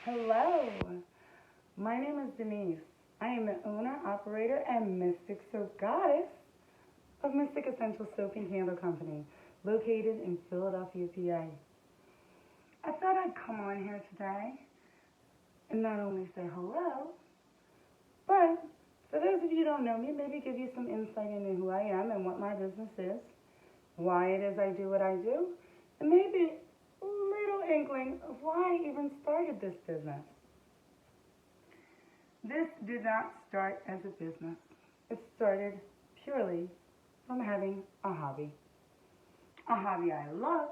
Hello, my name is Denise. I am the owner, operator, and Mystic Soap Goddess of Mystic Essential Soap and Candle Company, located in Philadelphia, PA. I thought I'd come on here today and not only say hello, but for those of you who don't know me, maybe give you some insight into who I am and what my business is, why it is I do what I do, and maybe a little inkling of why I even started this business. This did not start as a business. It started purely from having a hobby. A hobby I love,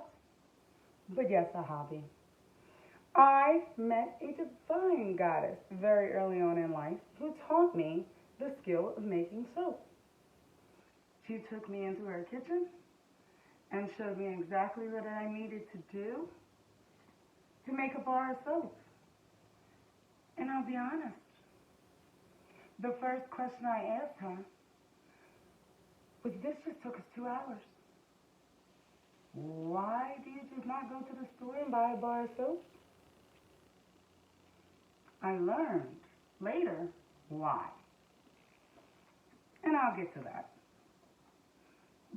but yes, a hobby. I met a divine goddess very early on in life who taught me the skill of making soap. She took me into her kitchen and showed me exactly what I needed to do to make a bar of soap. And I'll be honest, the first question I asked her was, this just took us 2 hours. Why do you just not go to the store and buy a bar of soap? I learned later why. And I'll get to that.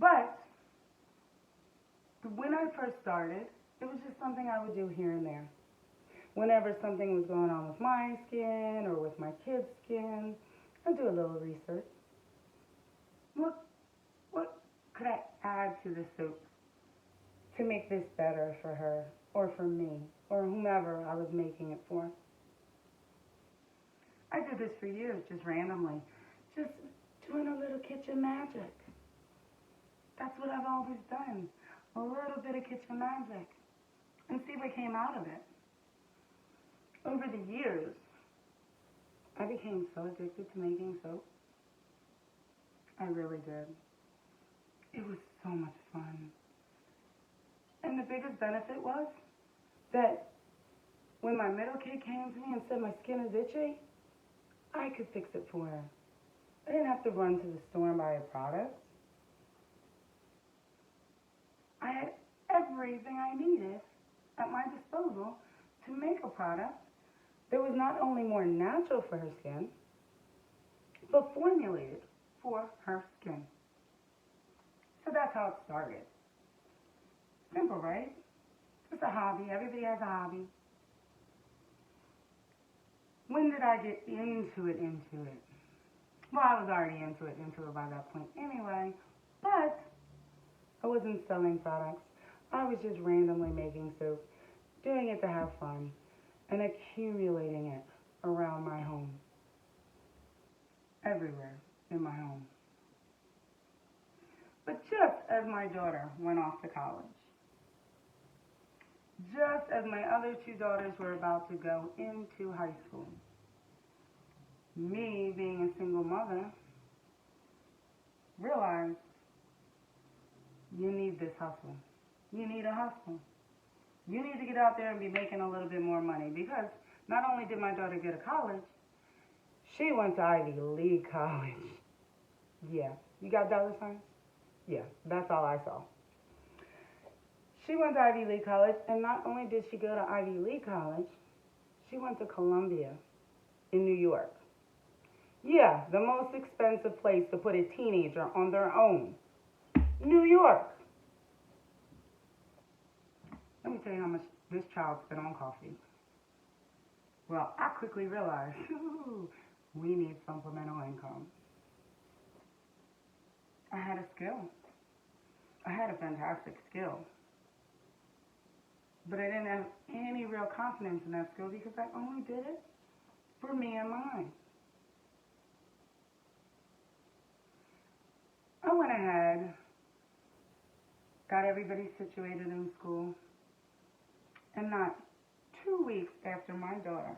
But when I first started, it was just something I would do here and there. Whenever something was going on with my skin or with my kids' skin, I'd do a little research. What could I add to the soap to make this better for her or for me or whomever I was making it for? I did this for years, just randomly, just doing a little kitchen magic. That's what I've always done, a little bit of kitchen magic, and see what came out of it. Over the years, I became so addicted to making soap. I really did. It was so much fun. And the biggest benefit was that when my middle kid came to me and said my skin is itchy, I could fix it for her. I didn't have to run to the store and buy a product. I had everything I needed at my disposal to make a product that was not only more natural for her skin, but formulated for her skin. So that's how it started. Simple, right? It's a hobby. Everybody has a hobby. When did I get into it? Well, I was already into it by that point anyway, but I wasn't selling products. I was just randomly making soap, doing it to have fun, and accumulating it around my home, everywhere in my home. But just as my daughter went off to college, just as my other 2 daughters were about to go into high school, me, being a single mother, realized you need this hustle. You need a hustle. You need to get out there and be making a little bit more money, because not only did my daughter go to college, she went to Ivy League college. Yeah, you got dollar signs? Yeah, that's all I saw. She went to Ivy League college, and not only did she go to Ivy League college, she went to Columbia in New York. Yeah, the most expensive place to put a teenager on their own. New York. Let me tell you how much this child spent on coffee. Well, I quickly realized, we need supplemental income. I had a skill. I had a fantastic skill. But I didn't have any real confidence in that skill because I only did it for me and mine. I went ahead, got everybody situated in school, and not 2 weeks after my daughter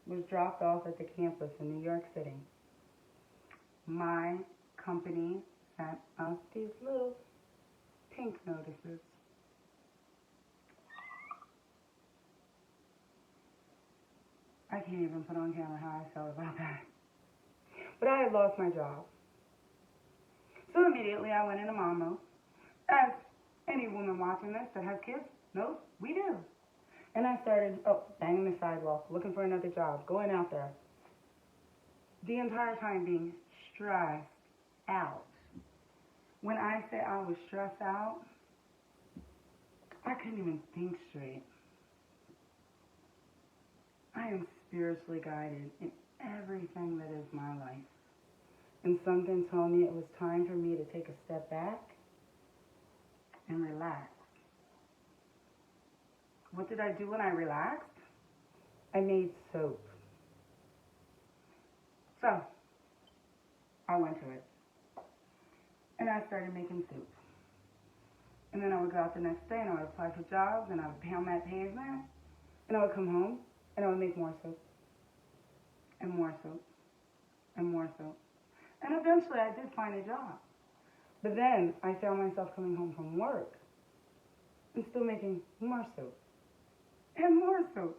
was dropped off at the campus in New York City, my company sent us these little pink notices. I can't even put on camera how I felt about that. But I had lost my job. So immediately I went into mom mode. As any woman watching this that has kids knows, we do. And I started, banging the sidewalk, looking for another job, going out there. The entire time being stressed out. When I say I was stressed out, I couldn't even think straight. I am spiritually guided in everything that is my life. And something told me it was time for me to take a step back and relax. What did I do when I relaxed? I made soap. So, I went to it. And I started making soup. And then I would go out the next day and I would apply for jobs and I would pound that pavement. And I would come home and I would make more soap. And more soap. And more soap. And eventually I did find a job. But then I found myself coming home from work and still making more soap. And more soap.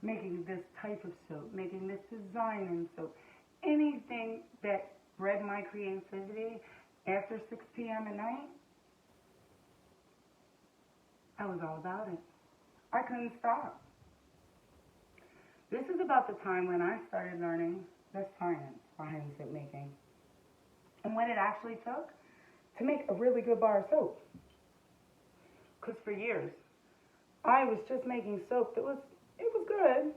Making this type of soap. Making this design in soap. Anything that bred my creativity after 6 p.m. at night, I was all about it. I couldn't stop. This is about the time when I started learning the science behind soap making and what it actually took to make a really good bar of soap. Because for years, I was just making soap it was good.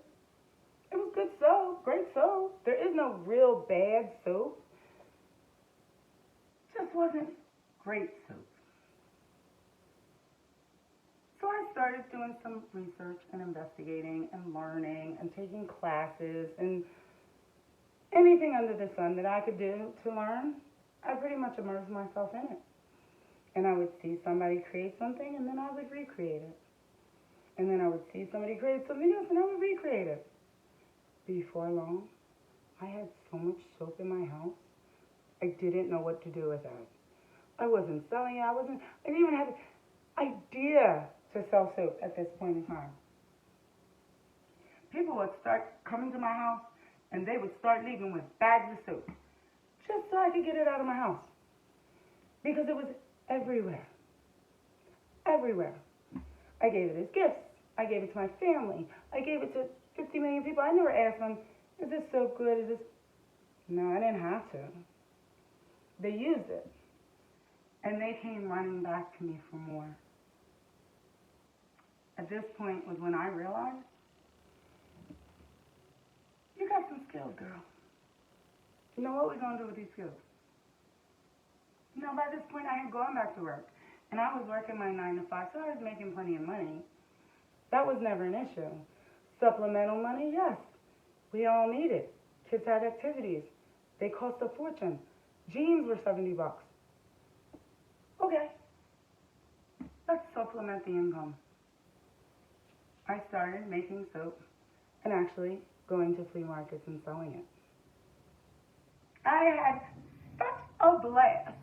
It was good soap, great soap. There is no real bad soap. It just wasn't great soap. So I started doing some research and investigating and learning and taking classes and anything under the sun that I could do to learn. I pretty much immersed myself in it. And I would see somebody create something and then I would recreate it. And then I would see somebody create something else and I would recreate it. Before long, I had so much soap in my house, I didn't know what to do with it. I wasn't selling it. I didn't even have an idea to sell soap at this point in time. People would start coming to my house and they would start leaving with bags of soap just so I could get it out of my house. Because it was everywhere. Everywhere. I gave it as gifts. I gave it to my family. I gave it to 50 million people. I never asked them, is this soap good? Is this... No, I didn't have to. They used it. And they came running back to me for more. At this point was when I realized, you got some skills, girl. You know what we're going to do with these skills? You know, by this point I had gone back to work. And I was working my 9 to 5, so I was making plenty of money. That was never an issue. Supplemental money, yes. We all need it. Kids had activities. They cost a fortune. Jeans were $70. Okay. Let's supplement the income. I started making soap and actually going to flea markets and selling it. I had such a blast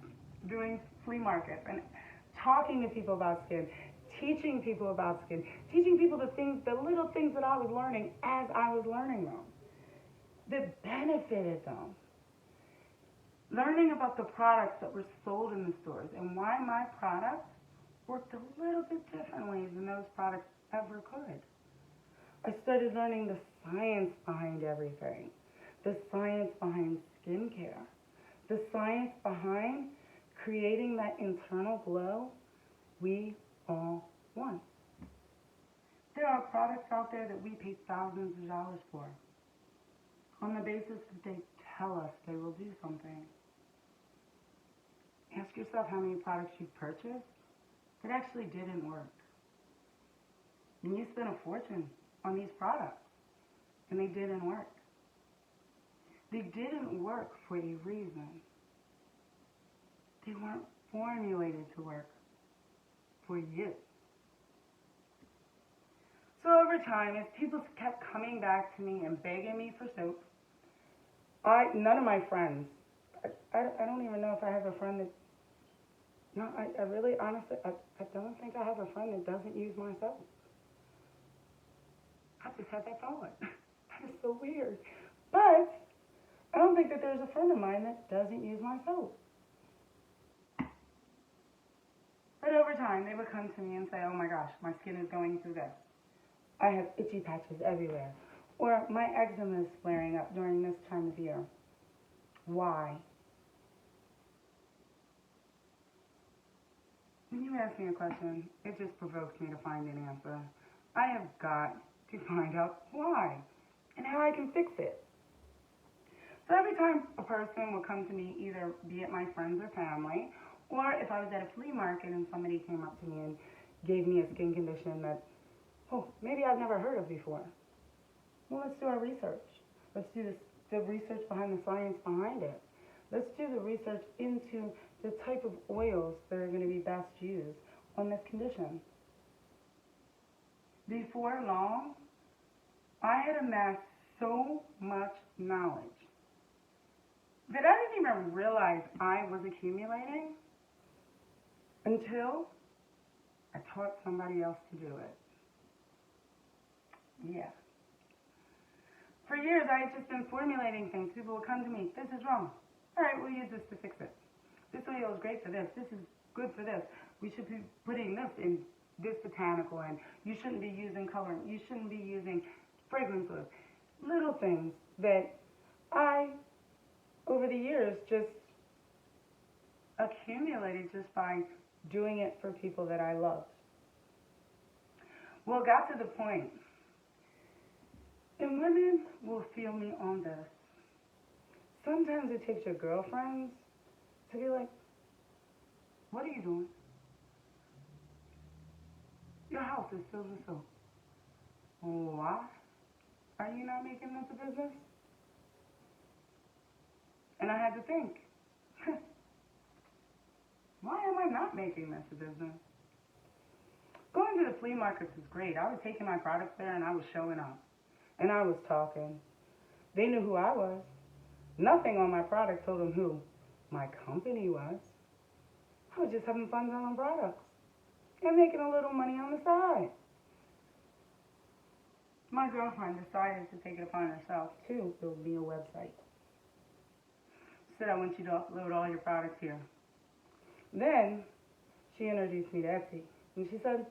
doing flea markets and talking to people about skin, teaching people about skin, teaching people the little things that I was learning as I was learning them, that benefited them. Learning about the products that were sold in the stores and why my products worked a little bit differently than those products ever could. I started learning the science behind everything, the science behind skincare, the science behind creating that internal glow we all want. There are products out there that we pay thousands of dollars for on the basis that they tell us they will do something. Ask yourself how many products you've purchased that actually didn't work. And you spent a fortune on these products, and they didn't work. They didn't work for a reason. They weren't formulated to work for you. So over time, as people kept coming back to me and begging me for soap, none of my friends, I don't even know if I have a friend that, no, I really, honestly, I don't think I have a friend that doesn't use my soap. I just had that thought. That is so weird. But I don't think that there's a friend of mine that doesn't use my soap. But over time, they would come to me and say, oh my gosh, my skin is going through this. I have itchy patches everywhere. Or my eczema is flaring up during this time of year. Why? When you ask me a question, it just provokes me to find an answer. I have got to find out why and how I can fix it. So every time a person would come to me, either be it my friends or family, or if I was at a flea market and somebody came up to me and gave me a skin condition that, oh, maybe I've never heard of before. Well, let's do our research. Let's do the research behind the science behind it. Let's do the research into the type of oils that are going to be best used on this condition. Before long, I had amassed so much knowledge that I didn't even realize I was accumulating until I taught somebody else to do it. Yeah. For years, I had just been formulating things. People would come to me, this is wrong. All right, we'll use this to fix it. This oil is great for this. This is good for this. We should be putting this in this botanical, and you shouldn't be using colorant. You shouldn't be using fragrance oils. Little things that I, over the years, just accumulated just by doing it for people that I loved. Well, it got to the point, and women will feel me on this. Sometimes it takes your girlfriends to be like, what are you doing? Your house is filled with soap. Why are you not making this a business? And I had to think, why am I not making this a business? Going to the flea markets is great. I was taking my products there and I was showing up. And I was talking. They knew who I was. Nothing on my product told them who my company was. I was just having fun selling products and making a little money on the side. My girlfriend decided to take it upon herself to build me a website. She said, I want you to upload all your products here. Then she introduced me to Etsy. And she said,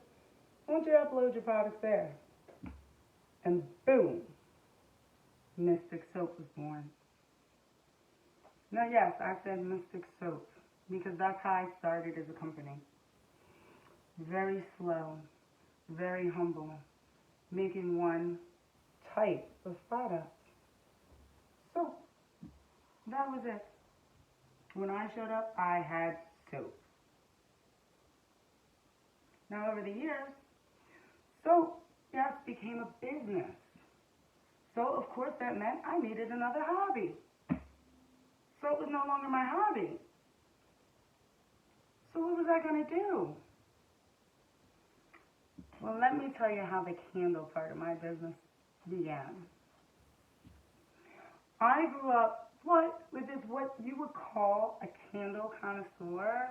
I want you to upload your products there. And boom, Mystic Soap was born. Now, yes, I said Mystic Soap because that's how I started as a company. Very slow, very humble, making one type of product. So, that was it. When I showed up, I had soap. Now, over the years, soap, yes, became a business. So, of course, that meant I needed another hobby. Soap was no longer my hobby. So what was I going to do? Well, let me tell you how the candle part of my business began. I grew up with what you would call a candle connoisseur.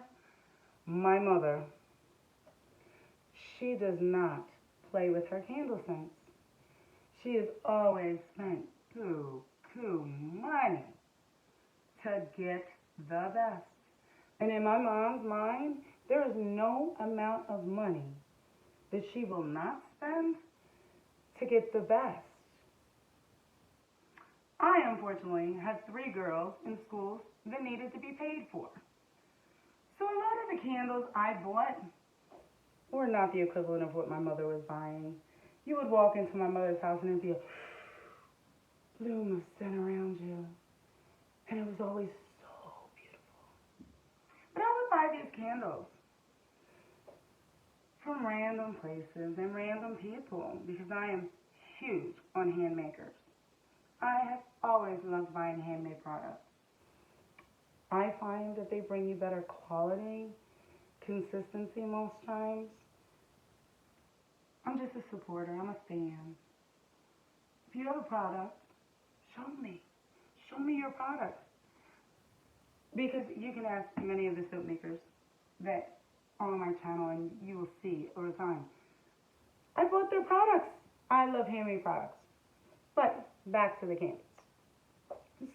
My mother, she does not play with her candle scents. She has always spent buku money to get the best. And in my mom's mind, there is no amount of money that she will not spend to get the best. I, unfortunately, had 3 girls in schools that needed to be paid for. So a lot of the candles I bought were not the equivalent of what my mother was buying. You would walk into my mother's house and there'd be a bloom of scent around you. And it was always so beautiful. But I would buy these candles from random places and random people because I am huge on hand makers. I have always loved buying handmade products. I find that they bring you better quality, consistency most times. I'm just a supporter. I'm a fan. If you have a product, show me. Show me your product. Because you can ask many of the soap makers that are on my channel and you will see over time. I bought their products. I love handmade products. But back to the candles.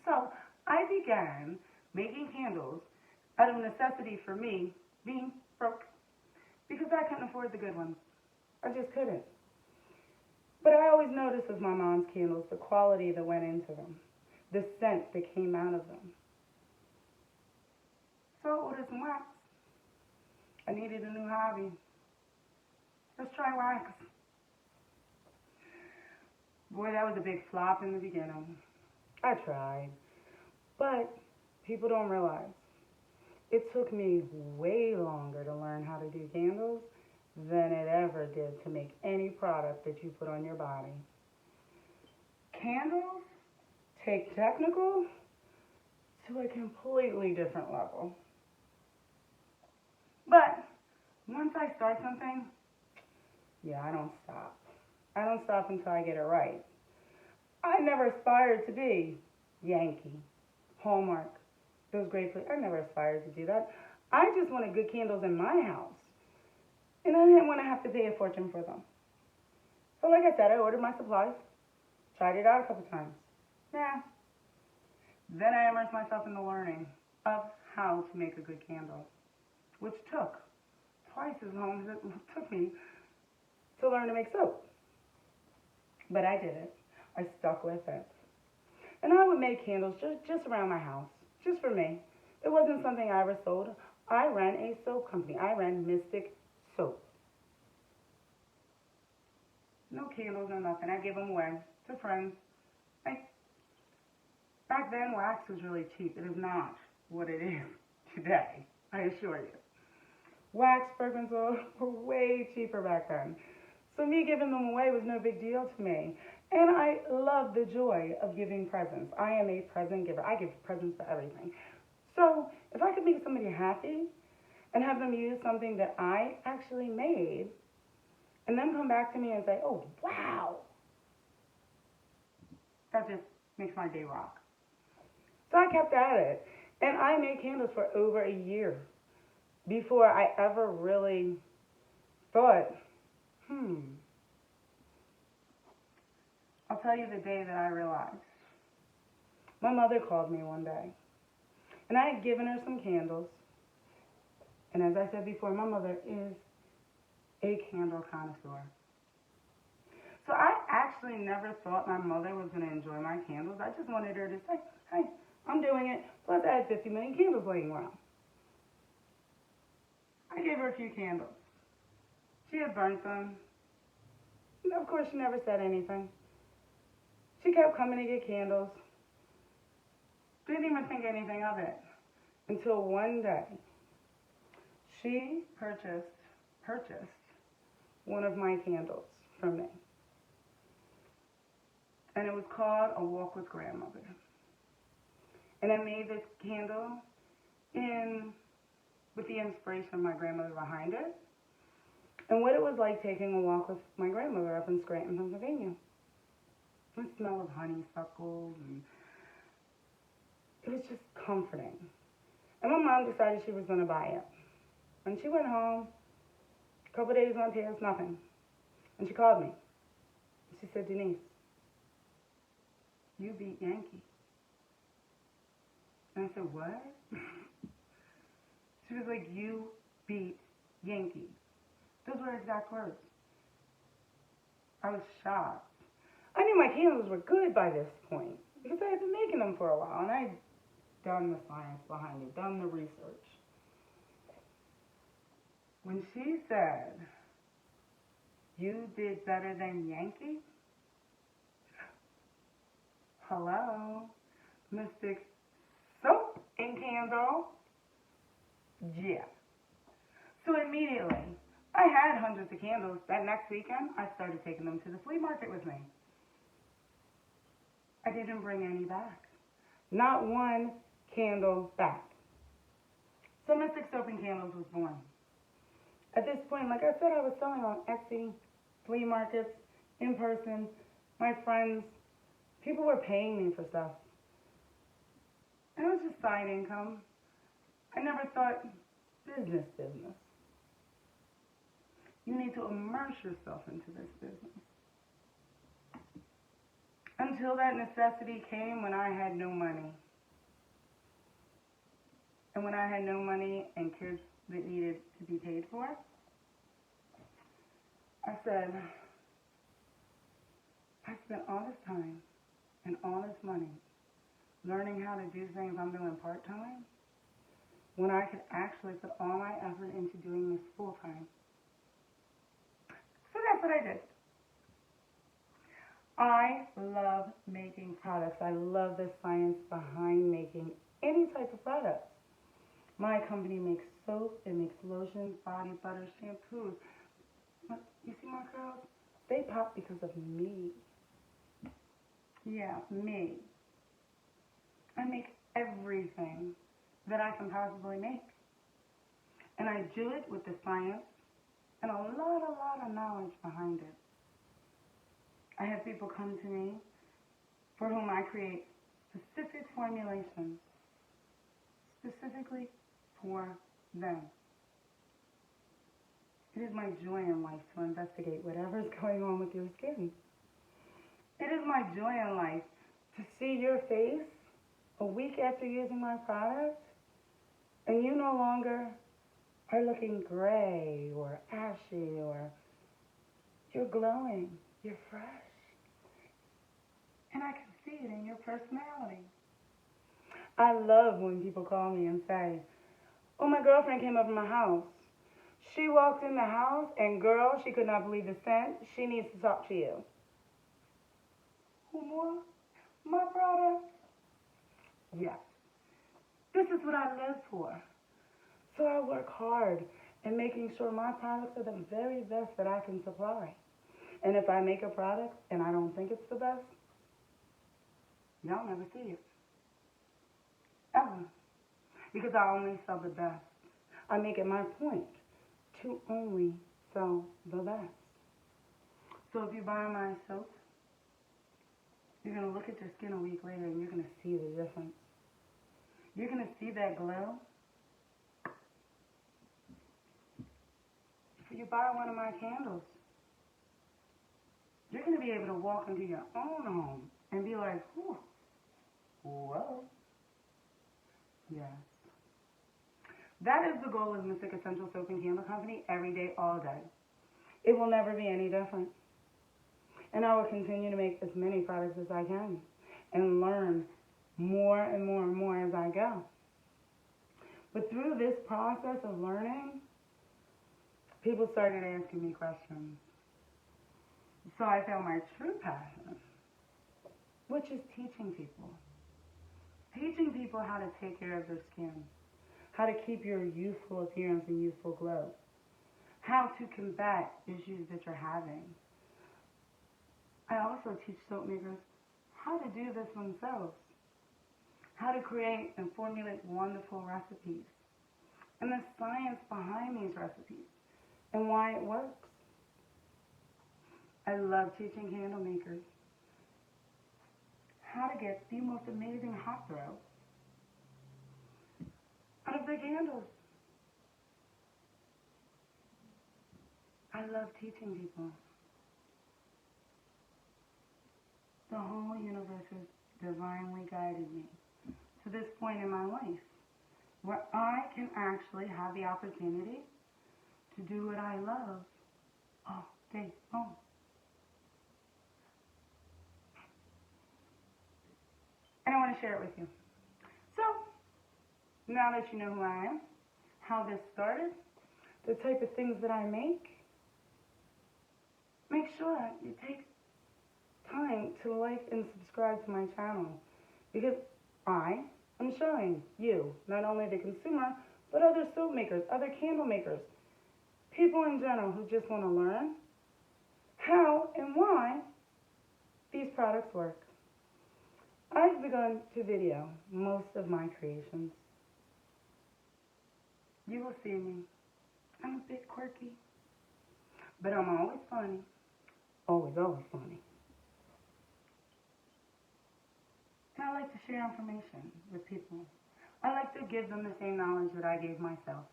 So I began making candles out of necessity for me being broke because I couldn't afford the good ones. I just couldn't. always noticed with my mom's candles the quality that went into them, the scent that came out of them. So I ordered some wax. I needed a new hobby. Let's try wax. Boy, that was a big flop in the beginning. I tried, but people don't realize it took me way longer to learn how to do candles than it ever did to make any product that you put on your body. Candles take technical to a completely different level. But once I start something, I don't stop. I don't stop until I get it right. I never aspired to be Yankee, Hallmark, those great places. I never aspired to do that. I just wanted good candles in my house. And I didn't want to have to pay a fortune for them. So like I said, I ordered my supplies, tried it out a couple times. Then I immersed myself in the learning of how to make a good candle, which took twice as long as it took me to learn to make soap. But I did it. I stuck with it. And I would make candles just around my house, just for me. It wasn't something I ever sold. I ran a soap company. I ran Mystic Soap. No candles, no nothing. I gave them away to friends. Back then, wax was really cheap. It is not what it is today, I assure you. Wax, fragrance oil were way cheaper back then. So me giving them away was no big deal to me. And I love the joy of giving presents. I am a present giver. I give presents for everything. So if I could make somebody happy and have them use something that I actually made and then come back to me and say, oh, wow, that just makes my day rock. So I kept at it. And I made candles for over a year before I ever really thought, I'll tell you the day that I realized. My mother called me one day, and I had given her some candles. And as I said before, my mother is a candle connoisseur. So I actually never thought my mother was going to enjoy my candles. I just wanted her to say, hey, I'm doing it. Plus, I had 50 million candles laying around. I gave her a few candles. She had burnt them. And of course, she never said anything. She kept coming to get candles. Didn't even think anything of it. Until one day, she purchased one of my candles from me. And it was called A Walk with Grandmother. And I made this candle with the inspiration of my grandmother behind it. And what it was like taking a walk with my grandmother up in Scranton, Pennsylvania. The smell of honeysuckle, and it was just comforting. And my mom decided she was going to buy it. And she went home. A couple days went past, nothing. And she called me. She said, Denise, you beat Yankee. And I said, what? She was like, you beat Yankee. Those were her exact words. I was shocked. I knew my candles were good by this point because I had been making them for a while and I'd done the science behind it, done the research. When she said, you did better than Yankee? Hello? Mystic Soap and Candle? Yeah. So immediately, I had hundreds of candles. That next weekend, I started taking them to the flea market with me. I didn't bring any back. Not one candle back. So Mystic Soap and Candles was born. At this point, like I said, I was selling on Etsy, flea markets, in person, my friends. People were paying me for stuff. And it was just side income. I never thought business. You need to immerse yourself into this business. Until that necessity came when I had no money. And when I had no money and kids that needed to be paid for, I said, spent all this time and all this money learning how to do things I'm doing part-time when I could actually put all my effort into doing this full-time. So that's what I did. I love making products. I love the science behind making any type of product. My company makes soap, it makes lotions, body butter, shampoos. But you see my curls? They pop because of me. Yeah, me. I make everything that I can possibly make. And I do it with the science and a lot of knowledge behind it. I have people come to me for whom I create specific formulations, specifically for them. It is my joy in life to investigate whatever is going on with your skin. It is my joy in life to see your face a week after using my product and you no longer are looking gray or ashy or you're glowing, you're fresh. And I can see it in your personality. I love when people call me and say, oh, my girlfriend came over my house. She walked in the house and girl, she could not believe the scent. She needs to talk to you. Who more? My product? Yes. This is what I live for. So I work hard in making sure my products are the very best that I can supply. And if I make a product and I don't think it's the best, y'all never see it. Ever. Because I only sell the best. I make it my point to only sell the best. So if you buy my soap, you're going to look at your skin a week later and you're going to see the difference. You're going to see that glow. If you buy one of my candles, you're going to be able to walk into your own home and be like, whew, whoa. Yes. That is the goal of Mystic Essential Soap and Candle Company every day, all day. It will never be any different. And I will continue to make as many products as I can and learn more and more and more as I go. But through this process of learning, people started asking me questions. So I found my true passion, which is teaching people. Teaching people how to take care of their skin, how to keep your youthful appearance and youthful glow, how to combat issues that you're having. I also teach soap makers how to do this themselves, how to create and formulate wonderful recipes, and the science behind these recipes, and why it works. I love teaching candle makers how to get the most amazing hot throw out of their candles. I love teaching people. The whole universe has divinely guided me to this point in my life where I can actually have the opportunity to do what I love all day long. And I want to share it with you. So, now that you know who I am, how this started, the type of things that I make sure you take time to like and subscribe to my channel because I am showing you, not only the consumer, but other soap makers, other candle makers, people in general who just want to learn how and why these products work. I've begun to video most of my creations. You will see me. I'm a bit quirky, but I'm always funny. Always funny. And I like to share information with people. I like to give them the same knowledge that I gave myself.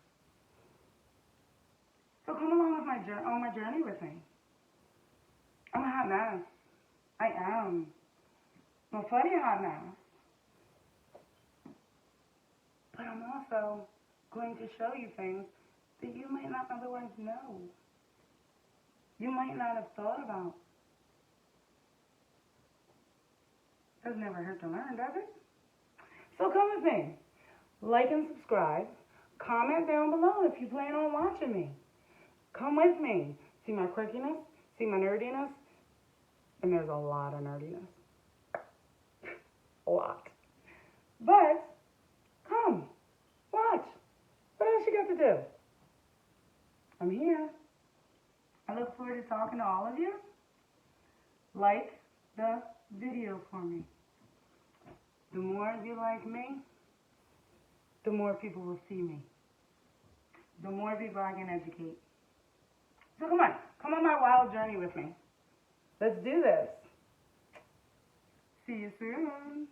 So come along with on my journey with me. I'm a hot mess. I am. I'm a funny hot mess. But I'm also going to show you things that you might not otherwise know. You might not have thought about. Does never hurt to learn, does it? So come with me. Like and subscribe. Comment down below if you plan on watching me. Come with me. See my quirkiness, see my nerdiness, and there's a lot of nerdiness. A lot. But, come, watch. What else you got to do? I'm here. I look forward to talking to all of you. Like the video for me. The more you like me, the more people will see me. The more people I can educate. So come on my wild journey with me. Let's do this. See you soon.